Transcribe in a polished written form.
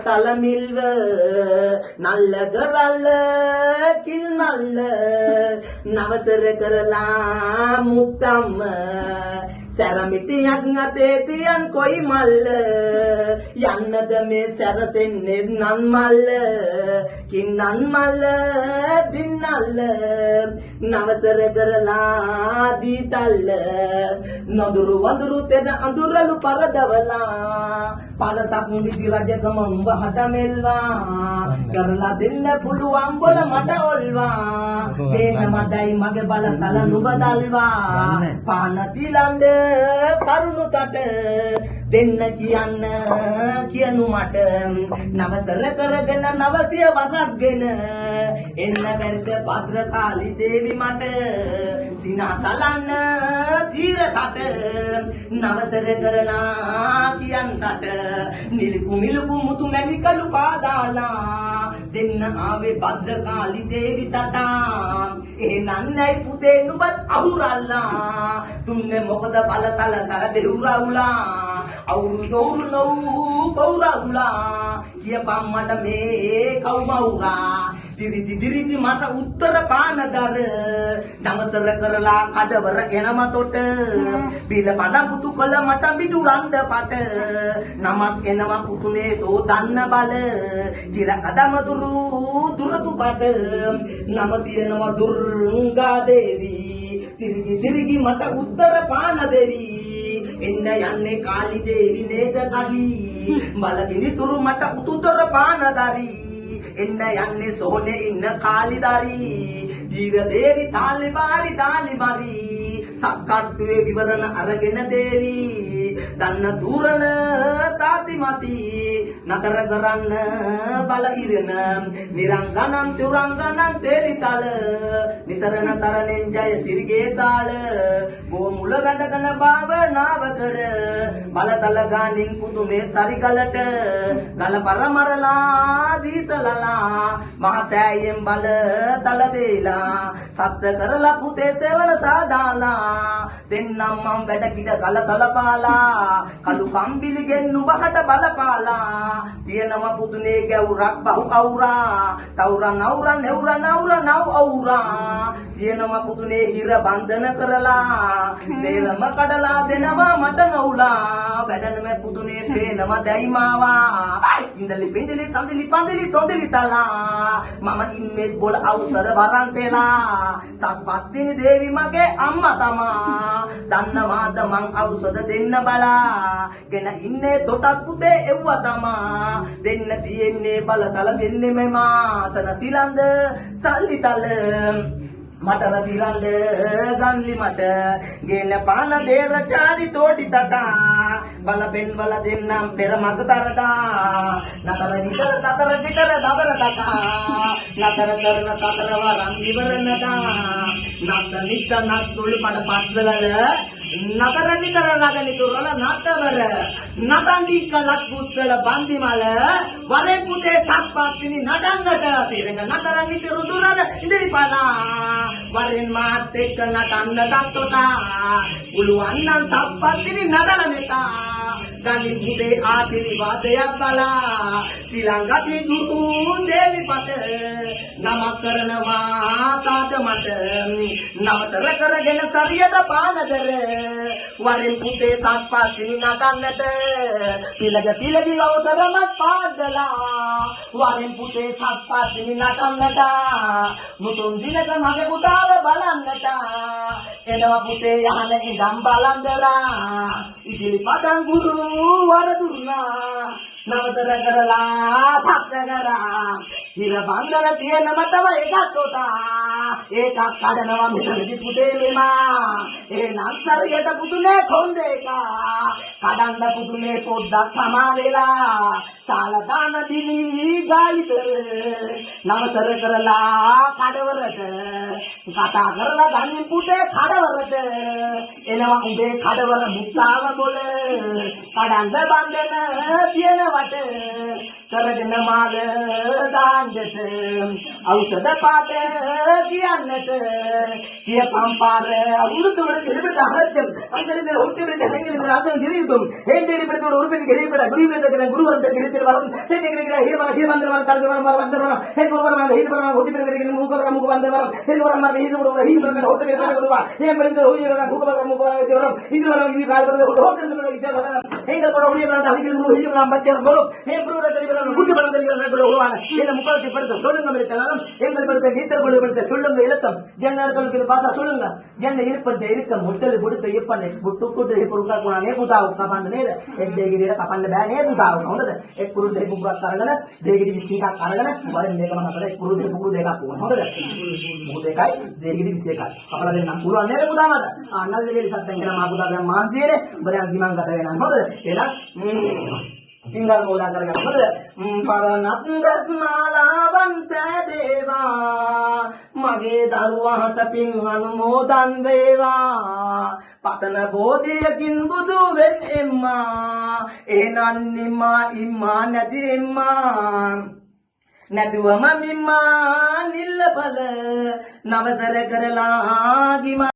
තලමිල්ව නල්ල කරල්ල කිල් නල්ල නවසර කරලා මුත්තම්ම සැරමිටියක් අතේ තියන් කොයි මල්ල යන්නද මේ සැරසෙන්නේ නන් මල්ල කින්නන් මල්ල දින්නල්ල නවසර කරලා දීතල්ල නදුරු වඳුරු තෙද අඳුරලු පරදවලා පලසක් නිදි රජකම උඹ හටමෙල්වා කරලා දෙන්න පුළුවන් බොල මට ඔල්වා මේන මදයි මගේ බල තල නුඹ දල්වා පාන තිලන්ඩ කරුණු තට දෙන්න කියන්න කියනු මට නවසර කරගෙන නවසිය වරක්ගෙන එන්න බැරිද භද්‍රකාලි දේවි මට සිනාසලන්න තීරකට නවසර කරලා කියන්තට නිලුකු මිලුකු මුතු මැණිකලු පාදාලා දෙන්න ආවේ භද්‍රකාලි දේවි තටා එහෙනන්නයි පුතේ නුඹත් අහුරල්ලා තුන්නේ මොකද බලතල තර දෙවුරවුලා අවුරුදු නෝ කවුරවුලා කියපම් මට මේ කවුමවුරා දිරිදි මත උත්තර පානදර නවසර කරලා කඩවර එනම තොට බිල පණ පුතු කළ මට බිඩු රන්ද පට නමක් එනවා පුතුනේ තෝ දන්න බල කිර කදම දුරතු පට නම තියෙනවා දුර්ගා දේවී දිරිදි මත උත්තර පාන දෙවි එන්න යන්නේ කාලි දේවි නේද කලි බලගිනි තුරු මට උතුතර පානදරි එන්න යන්නේ සෝනේ ඉන්න කාලිදාරි දීර දේවි තාලි බරි සක්කට්ටුවේ විවරණ අරගෙන දේවි දන්න දුරණ තාති මති නතර කරන්න බල ඉරන නිරංගනන් තුරංගනන් තෙලිතල නිසරණ සරණෙන් ජය සිරිගේ තාල ගෝ මුල වැඳගෙන භාවනාව කර බලතල ගානින් පුදුමේ සරිගලට ගල පරමරලා දීතලලා මහ සෑයෙන් බල තල දේලා සත්‍ය කරලා පුතේ සෙවන සාදාලා දෙන්නම් මම් වැඩ කිඩ කල තලපාලා කලු කම්බිලි ගෙන්නු බහට බලපාලා තියෙනම පුදුනේ ගැවුරක් බහු අවුරා තවුරන් අවුරන් නෙවුරන් නව අවුරා තියෙනම පුදුනේ හිර බන්ධන කරලා සේලම කඩලා දෙනවා මට නවුලා වැඩනම පුදුනේ පේනම දැයිමාවා ඉඳලි බින්දලි තන්දලි පන්දලි තොන්දලි තලා මම ඉන්නේ බොල අවසර වරන්තෙලා සත්පත් දිනි දේවි මගේ අම්මා තමා දන්නවාද මං ඖෂධ දෙන්න බලා ගෙන ඉන්නේ තොටත් පුතේ එව්ව තමා දෙන්න තියෙන්නේ බලතල දෙන්නේ මෙමා තන සිලන්ද සල්ලිතල මට රදිරන්ද ගන්ලි මට ගෙන පාන දේර චාරි තෝටි තටා බලපෙන් බල දෙන්නම් පෙර මග තරදා නතර විතර දදර තටා නතර කරන තතර වරන් ඉවරනදා නත්ත නිත්ත නත්තුළු මඩ පස්වල නතර විතර නගනි තුරල නතවර නතන්දි කලක් පුත්තල බන්දිමල වරේ පුතේ සත්පත්තිනි නඩන්නට පිරඟ නතර නිතර දුරල ඉදිරිපලා වරෙන් මාත් එක්ක නටන්න දත්තොටා පුළුවන් නම් සත්පත්තිනි නඩල මෙතා ගනි පුතේ ආශිර්වාදයක් බලා ශ්‍රීලංකති දුතු දේවි පත නමක් කරනවා තාද මට නවතර කරගෙන සරියට පානදර වරෙන් පුතේ සත්පත්තිනි නටන්නට පිලගි අවතරමත් පාදලා වරෙන් පුතේ සත්පත්තිනි නටන්නට මුතුන් දිනක මගේ පුතාව බලන්නට එනවා පුතේ යහන ඉඳන් බලන්දලා ඉතිලි පටන් ගුරු වරදුනා නවතර කරලා සත්‍ය කරා හිර බන්දර තියෙනම තව එකක් තෝතා ඒකක් කඩනවා මෙතනදි පුතේ මෙමා ඒ නස්සරියට පුදුනේ කොන්දේක කඩන්න පුදුනේ පොඩ්ඩක් සමා වෙලා තාල දාන දිලි ගාලිතර නවතර කරලා කඩවරට කතා කරලා ගන්නේ පුතේ කඩවරට එනවා උඹේ කඩවර මුත්තාව බොල කඩන්න බන්දන තියෙනවා වට කරගෙන මාල දාන්නට ඖෂධ පාට කියන්නට කියපම් පාර අවුරුදුවල කිරිපිට අහද්දම් අන්තරින්ද උත්තිවිද හැංගිලිද රාතන දිරියුතුම් හේන්දේලි පිටුඩ උරුපිලි කිරිපිට ගුරුවිලට කරන ගුරුවරන්ට කිරිතර වරන් හේන්දේලි කිරිලා හේබන්දර වර තල්ද වර මර වන්දර වර හේකුර වර මර හේද වර හොටි පෙර වෙගෙන මුක වර මුක වන්දර වර හේද වර මර හේද වර හේද වර හොටි පෙර වෙගෙන ගුරුවා හේම් බලින්ද හොයි වර මුක වර මුක වර වර ඉදිර වර ඉදිර කාල වර හොටි පෙර විචාර වර හේද වර හොලි වර හදිකින් මුරු හේද වර බච්චර බොලො හේම් පුරුර දෙලි වර ගුටි වර දෙලි වර ගුරු හොවාන හේද මුකල්ති පෙරද සොල්ලංග මෙතනනම් හේම් බල පෙරද ගීතර බොල පෙරද සොල්ලංග ඉලතම් ජන්නර්කල් කිල පාසා සොල්ලංග ජන්න ඉරිප්පද ඉරිකම් මුට්ටල බුඩුත ඉයපන්නේ බුට්ටු කුඩ හේ පුරුකා කුණා නේ පුතා කපන්න නේද එක් දෙගිරියට කපන්න බෑ නේ පුතා හොඳද එක් පුරුදු දෙක පුරක් අරගෙන දෙගිරි 21ක් අරගෙන වරෙන් දෙකම හතර එක් පුරුදු දෙක පුරුදු දෙකක් වුණා හොඳද පුරුදු දෙකයි දෙගිරි 21ක් කපලා දෙන්නම් පුළුවන් නේද පුතා මට අන්නල් දෙවිලි සත්තෙන් කියන මා පුතා දැන් මාන්සියනේ බරයක් ගිමන් ගත වෙනවා හොඳද එහෙනම් ඉංගල් මොලා කරගන්න හොඳද පරණත් රස්මාලාවන් සෑදේවා මගේ දරුවාට පින් අනුමෝදන් වේවා පතන බෝධියකින් බුදු වෙන් එම්මා එහෙනම් නිමා ඉම්මා නැති එම්මා නැතුවම මිම්මා නිල්ලපල නවසර කරලා ගිමා